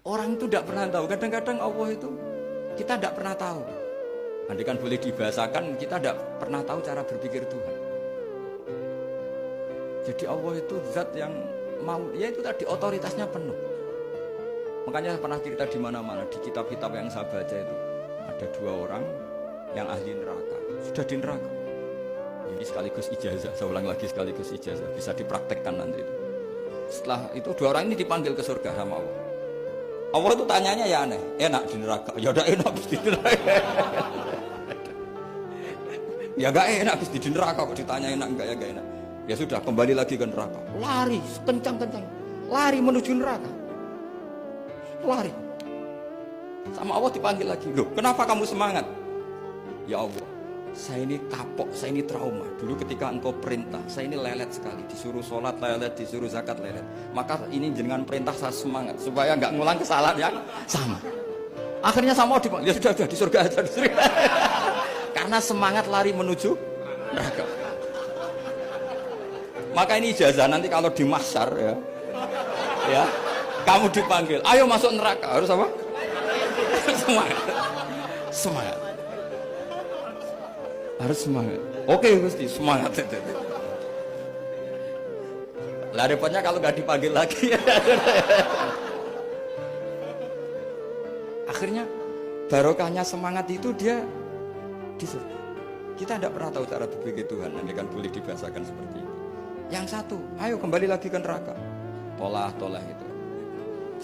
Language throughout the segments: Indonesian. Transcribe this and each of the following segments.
Orang itu tidak pernah tahu. Kadang-kadang Allah itu kita tidak pernah tahu. Andai kan boleh dibahasakan, kita tidak pernah tahu cara berpikir Tuhan. Jadi Allah itu zat yang mau, ya itu tadi otoritasnya penuh. Makanya pernah cerita di mana-mana di kitab-kitab yang saya baca itu ada 2 orang yang ahli neraka, sudah di neraka. Ini sekaligus ijazah, saya ulang lagi sekaligus ijazah, bisa dipraktekkan nanti itu. Setelah itu 2 orang ini dipanggil ke surga sama Allah. Allah itu tanyanya ya aneh, enak di neraka, ya udah enak di neraka. Ya gak enak di neraka kok ditanya enak enggak ya gak enak. Ya sudah kembali lagi ke neraka, lari kencang-kencang, lari menuju neraka, lari. Sama Allah dipanggil lagi, loh kenapa kamu semangat? Ya Allah, saya ini kapok, saya ini trauma. Dulu ketika engkau perintah, saya ini lelet sekali. Disuruh sholat lelet, disuruh zakat lelet. Maka ini dengan perintah saya semangat supaya nggak ngulang kesalahan yang sama. Akhirnya sama Allah, ya sudah di surga aja, di surga. Karena semangat lari menuju neraka. Maka ini ijazah nanti kalau di mahsyar ya, kamu dipanggil, ayo masuk neraka, harus apa? Semangat, semangat. Harus semangat. Oke Gusti, semangat. Lah repotnya kalau nggak dipanggil lagi. Akhirnya barokahnya semangat itu dia di surga. Kita tidak pernah tahu cara berpikir Tuhan, nanti kan boleh dibahasakan seperti itu. Yang satu, ayo kembali lagi ke neraka. Tolah itu.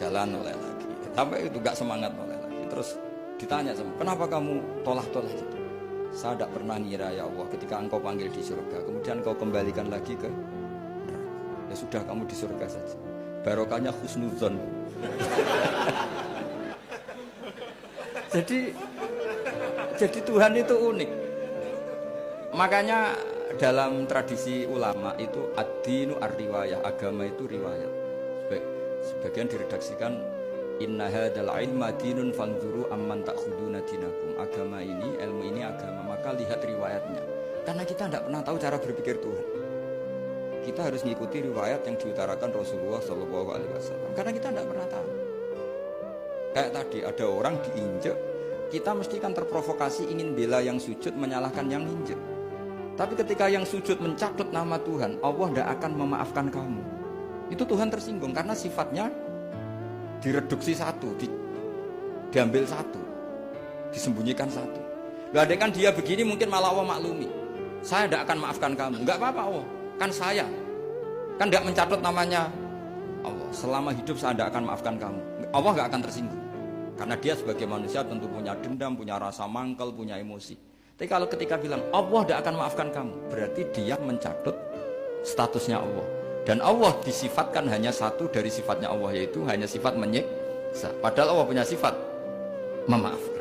Jalan oleh lagi. Sampai itu gak semangat oleh lagi. Terus ditanya sama, kenapa kamu tolah itu? Saya tidak pernah ngira ya Allah ketika engkau panggil di surga, kemudian engkau kembalikan lagi ke neraka. Ya sudah kamu di surga saja. Barokahnya husnuzon. Jadi Tuhan itu unik. Makanya dalam tradisi ulama itu ad-dinu ar-riwayah, agama itu riwayat. Sebagian diredaksikan inna hadzal ilma dinun fanzuru amman ta'khuduna dinakum. Agama ini, ilmu ini agama, maka lihat riwayatnya. Karena kita tidak pernah tahu cara berpikir Tuhan. Kita harus mengikuti riwayat yang diutarakan Rasulullah SAW. Karena kita tidak pernah tahu. Kayak tadi ada orang diinjek, kita mesti kan terprovokasi ingin bela yang sujud menyalahkan yang injek. Tapi ketika yang sujud mencakup nama Tuhan, Allah tidak akan memaafkan kamu. Itu Tuhan tersinggung karena sifatnya direduksi satu, diambil satu, disembunyikan satu. Gak ada kan dia begini mungkin malah Allah maklumi. Saya tidak akan maafkan kamu. Enggak apa-apa Allah, kan saya. Kan tidak mencatat namanya Allah. Selama hidup saya tidak akan maafkan kamu. Allah gak akan tersinggung. Karena dia sebagai manusia tentu punya dendam, punya rasa mangkel, punya emosi. Tapi kalau ketika bilang Allah tidak akan maafkan kamu, berarti dia mencatut statusnya Allah. Dan Allah disifatkan hanya satu dari sifatnya Allah, yaitu hanya sifat menyiksa. Padahal Allah punya sifat memaafkan.